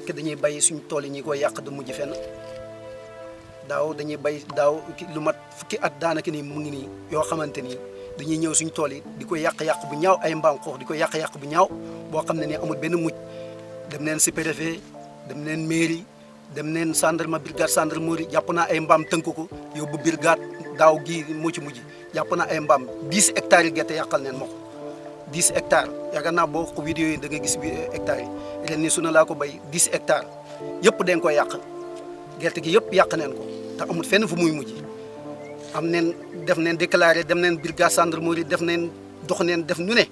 fekk dañuy bay suñ tool yi ñi koy yàq du mujj fenn daaw dañuy bay daaw lu mat fukki at daanaka ni mu ngi nii yoo xamante ni dañuy ñëw suñ tool yi di ko yàq-yàq bu ñaaw ay mbaam xoox di ko yàq-yàq bu ñaaw boo xam ne ni amul benn mujj dem neen si préfet dem neen mairie dem neen gendarme brigade gendarmerie jàpp naa ay mbaam tënk ko yóbbu brigade daaw gii moo ci mujj jàpp naa ay mbaam 10 hectares yi gerte yàqal neen moo ko 10 hectares yaakaar naa boo ko vidéo yi da nga gis bi hectares yi ren ni su na laa ko bay 10 hectares yëpp dañ ko yàq gerte gi yëpp yàq neen ko te amul fenn fu muy mujj am neen def neen déclaré dem neen brigade gendarmerie def neen dox neen def nu ne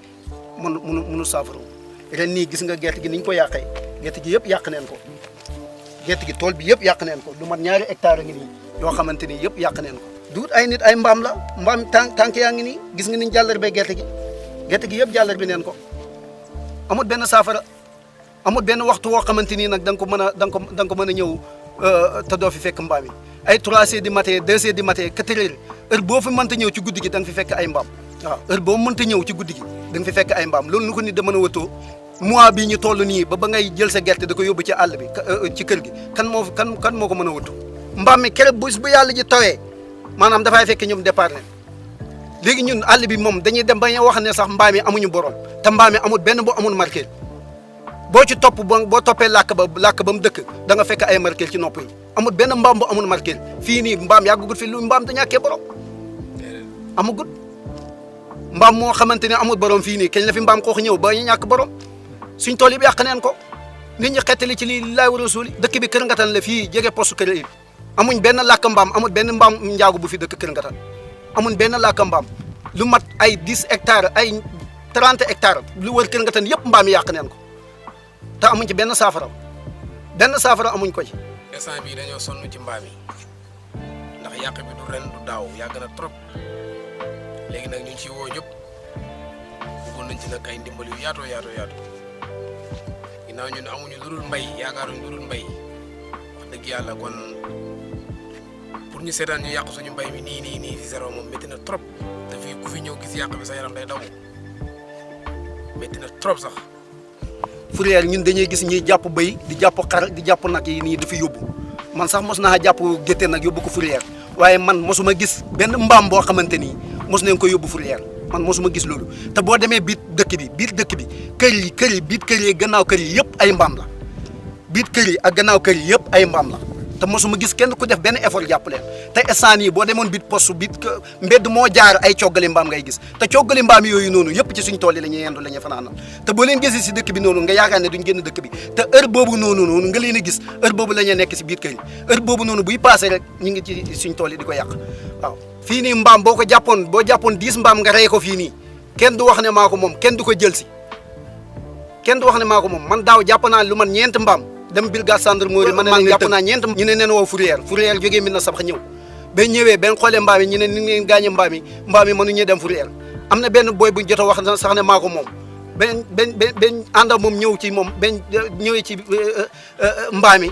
mënu saafara ren nii gis nga gerte gi ni ñu ko yàqee gerte gi yëpp yàq neen ko gerte gi tool bi yëpp yàq neen ko lu mat 2 hectares a ngi nii yoo xamante ni yëpp yàq neen ko duut ay nit ay mbaam la mbaam tànk yaa ngi nii gis nga niñ jàllar bee gerte gi yëpp jàllar bi neen ko amul benn saafara amul benn waxtu woo xamante nii nag da nga ko mën a da nga ko mën a ñëw te doo fi fekk mbaam yi ay 3 heures du matin 2 heures du matin 4 heures heure boo fi mënta ñëw ci guddi gi da nga fi fekk ay mbaam waaw heure boo mënta ñëw ci guddi gi da nga fi fekk ay mbaam loolu nu ko nit da mën a wëttoo mois bii ñu toll nii ba ngay jël sa gerte da ko yóbbu ci àll bi ci kër gi kan moo ko mën a wëttu mbaam mi keroog bu yàlla ji tawee maanaam dafay fekk ñoom départ leen léegi ñun àll bi moom dañuy dem ba ñu wax ne sax mbaam yi amuñu borom te mbaam yi amul benn bu amul marqué boo ci topp boo toppee làkk ba mu dëkk da nga fekk ay marqué ci nopp yi amul benn mbaam bu amul marqué fii nii mbaam yàggugut fi lu mbaam da ñàkkee borom amugut mbaam moo xamante ne amul borom fii nii kañ la fi mbaam xoox ñëw ba ñu ñàkk borom suñ tool yi yàq neen ko nit ñi xettali ci lii laay war a suuli dëkk bi Kër Ngatan la fii jege poste kër yi amuñ benn làkk mbaam amul benn mbaam njaagu bu fi dëkk Kër Ngatan amuñ benn làkk mbaam lu mat ay 10 hectares ay 30 hectares lu wër Kër Ngatan yëpp mbaam yi yàq neen ko te amuñ ci benn saafara amuñ ko ci. instant bii dañoo sonn ci mbaam yi ndax yàq bi du ren du daaw yàgg na trop léegi nag ñu ngi ciy woo ñëpp bëggoon nañ ci nag ay ndimbal yu yaatoo ginnaaw ñun amuñu lu dul mbay yaakaaruñu lu dul mbay wax dëgg yàlla kon pour ñu seetaan ñu yàq suñu mbay mi nii si zéro moom métti na trop te fii ku fi ñëw gis yàq bi sa yaram day daw métti na trop sax. fourrière ñun dañuy gis ñuy jàpp bëy di jàpp xar di jàpp nag yi nii dafa yóbbu man sax mos naa jàpp gétte nag yóbbu ko fourrière waaye man mosuma gis benn mbaam boo xamante ni mos nañ ko yóbbu fourrière man mosuma gis loolu te boo demee biir dëkk bi kër yi biir kër yi gannaaw kër yi yëpp ay mbaam la biir kër yi ak gannaaw kër yi yëpp ay mbaam la te mosuma gis kenn ku def benn effort jàpp leen te instant yii boo demoon biir poste mbedd moo jaar ay coggali mbaam ngay gis te coggali mbaam yooyu noonu yëpp ci suñ tool yi la ñuy yendu la ñuy fanaanal te boo leen gisee si dëkk bi noonu nga yaakaar ne duñ génn dëkk bi te heure boobu noonu nga leen a gis heure boobu la ñuy nekk si biir kër yi heure boobu noonu buy passé rek ñu ngi ci suñ tool yi di ko yàq waaw fii nii mbaam boo jàppoon 10 mbaam nga rey ko fii nii kenn du wax ne maa ko moom kenn du ko jël si kenn du wax ne maa ko moom man daaw jàpp naa lu man 4 mbaam dem brigade gendarmerie man jàpp naa 4 ñu ne neen woo fourrière jógee min na sabax ñëw ba ñëwee benn xoolee mbaam yi ñu ne ni ngeen gaañe mbaam yi mënuñu dem fourrière am na benn boy bu jot a wax sax ne maa ko moom ben ànda moom ñëw ci moom ben ñëwee ci mbaam yi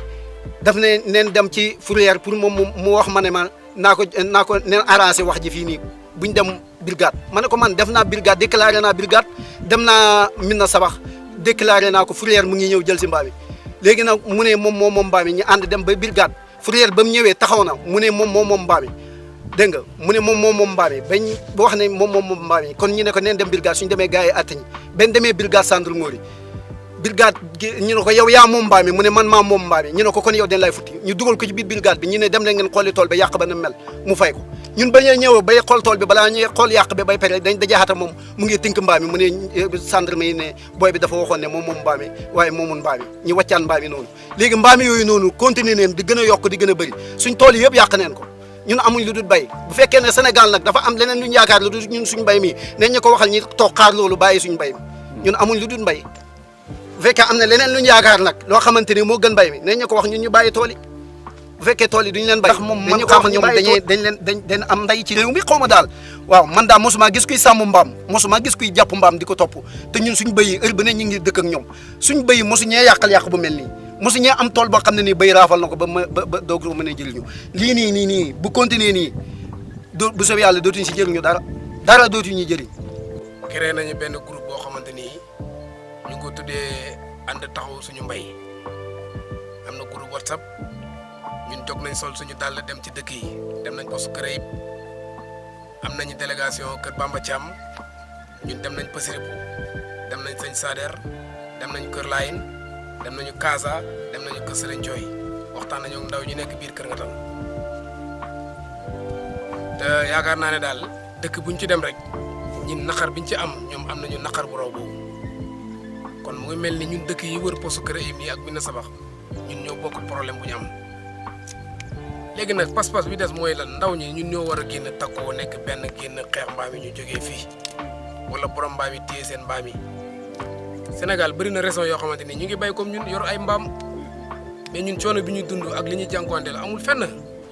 daf ne neen dem ci fourrière pour moom mu wax ma ne ma naa ko neen arrangé wax ji fii nii buñ dem brigade ma ne ko man def naa brigade déclaré naa brigade dem naa min na sabax déclaré naa ko fourrière mu ngi ñëw jël si mbaam yi léegi nag mu ne moom mbaam yi ñu ànd dem ba brigade fourrière ba mu ñëwee taxaw na mu ne moom mbaam yi dégg nga mu ne moom mbaam yi bañ wax ne moom mbaam yi kon ñu ne ko neen dem brigade suñu demee gars yi attañ benn demee brigade gendarmerie brigade ñu ne ko yow yaa moom mbaam yi mu ne man maa moom mbaam yi ñu ne ko kon yow den lay futti ñu dugal ko ci biir brigade bi ñu ne dem leen ngeen xooli tool ba yàq ba na mel mu fay ko ñun bañee ñëw bay xool tool bi balaa ñuy xool yàq bi bay pare dañ dajaxata moom mu ngi tënk mbaam yi mu ne gendarme yi ne booy bi dafa waxoon ne moom mbaam yi waaye moomul mbaam yi ñu wàccaan mbaam yi noonu léegi mbaam yooyu noonu continuer neen di gën a yokk di gën a bëri suñ tool yi yëpp yàq neen ko ñun amuñ lu dul bay bu fekkee ne Sénégal nag dafa am leneen lu ñu yaakaar lu dul ñun suñ bay mi nañ ñu ko waxal ñi toog xaar loolu bàyyi suñ bay mi ñun amuñ lu dul mbay bu fekkee am na leneen lu ñu yaakaar nag loo xamante ni moo gën mbay mi nañ ñu ko wax ñun ñu bàyyi tool yi bu fekkee tool yi duñu leen bay ndax moom man xamal ñoom dañ am nday ci réew mi xaw ma daal waaw man daal mosuma gis kuy sàmm mbaam mosuma gis kuy jàpp mbaam di ko topp te ñun suñ béy yi heure bu ne ñu ngi dëkk ak ñoom suñ béy yi mosu ñee yàq bu mel nii mosu ñee am tool boo xam ne nii béy raafal na ko ba doog mën a jëriñu lii nii bu continuer nii bu soobee yàlla dootuñu si jëriñu dara dootuñu jëriñ. créé nañu benn groupe boo xamante ni ñu ko tuddee ànd taxaw suñu mbay am na groupe WhatsApp ñun jóg nañ sol suñu dàll dem ci dëkk yi dem nañ poste Kër Ayib am nañu délégation Kër Bamba Thiam ñun dem nañ Passiripou dem nañ Sëñ Sader dem nañ Kër Layin dem nañu Kaasa dem nañu Kër Sëriñ Cooy waxtaan nañu ak ndaw ñu nekk biir Kër Ngatan te yaakaar naa ne daal dëkk buñ ci dem rek ñun naqar biñ ci am ñoom am nañu naqar bu raw boobu kon mu ngi mel ni ñun dëkk yi wër poste Kër Ayib nii ak Médina Sabax ñun ñoo bokk problème bu ñu am léegi nag pas-pas bi des mooy lan ndaw ñi ñun ñoo war a génn takkoo nekk benn génn xeex mbaam yi ñu jógee fii wala borom mbaam yi téye seen mbaam yi Sénégal bëri na raison yoo xamante ni ñu ngi bay comme ñun yor ay mbaam mais ñun coono bi ñuy dund ak li ñuy jànkuwanteel amul fenn.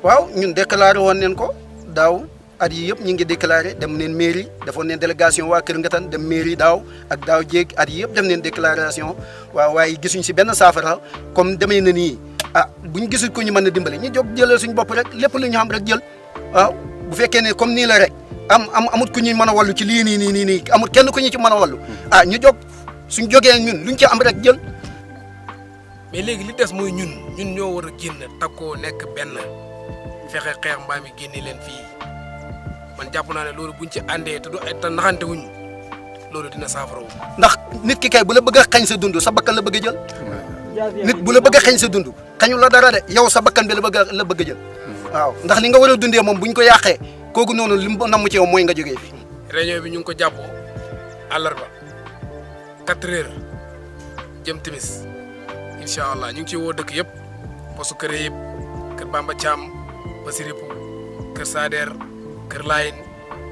waaw ñun déclaré woon neen ko daaw at yi yëpp ñu ngi déclaré dem neen mairie defoon neen délégation waa Kër Ngatan dem mairie daaw ak daaw jéeg at yi yëpp dem neen déclaration waaw waaye gisuñ si benn saafara comme demee na nii ah buñ gisul ko ñu mën a dimbale ñu jóg jëlal suñu bopp rek lépp lu ñu xam rek jël waaw bu fekkee ne comme nii la rek amut ku ñuy mën a wallu ci lii nii amut kenn ku ñu ci mën a wallu ah ñu jóg suñ jógee ñun luñ ci am rek jël. mais léegi li des mooy ñun ñoo war a génn takkoo nekk benn fexe xeex mbaam yi génne leen fii man jàpp naa ne loolu buñ ci àndee te naxante wuñ loolu dina saafara wu. ndax nit ki kay bu la bëgg a xañ sa dund sa bakkan la bëgg a jël. nit bu la bëgg a xañ sa dund xañu la dara de yow sa bakkan bi la bëgg a jël. waaw ndax li nga war a dundee moom buñ ko yàqee kooku noonu li mu namm ci yow mooy nga jógee fi. réunion bi ñu ngi ko jàppoo àllarba 4 heures jëm timis incha allah ñu ngi ciy woo dëkk yëpp poste Kër Ayib Kër Bamba Thiam Passiripou Kër Sader Kër Layin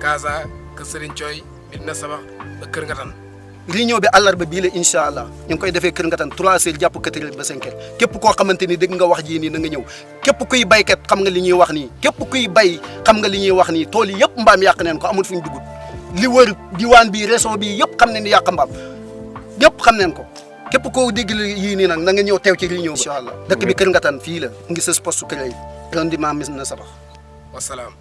Kaasa Kër Sëriñ Cooy Médina Sabax ba Kër Ngatan. réunion bi àllarba bii la incha allah ñu ngi koy defee Kër Ngatan 3 heures jàpp 4 heures ba 5 heures képp koo xamante ni dégg nga wax jii nii na nga ñëw képp kuy baykat xam nga li ñuy wax nii képp kuy bay xam nga li ñuy wax nii tool yi yëpp mbaam yàq neen ko amul fu ñu dugg li wër diwaan bi région bi yëpp xam ne ni yàq mbaam yëpp xam neen ko képp koo dégg yii nii nag na nga ñëw teew ci réunion bi incha allah dëkk bi Kër Ngatan fii la ngi sës poste Kër Ayib arrondissement Médina Sabax wasalaam.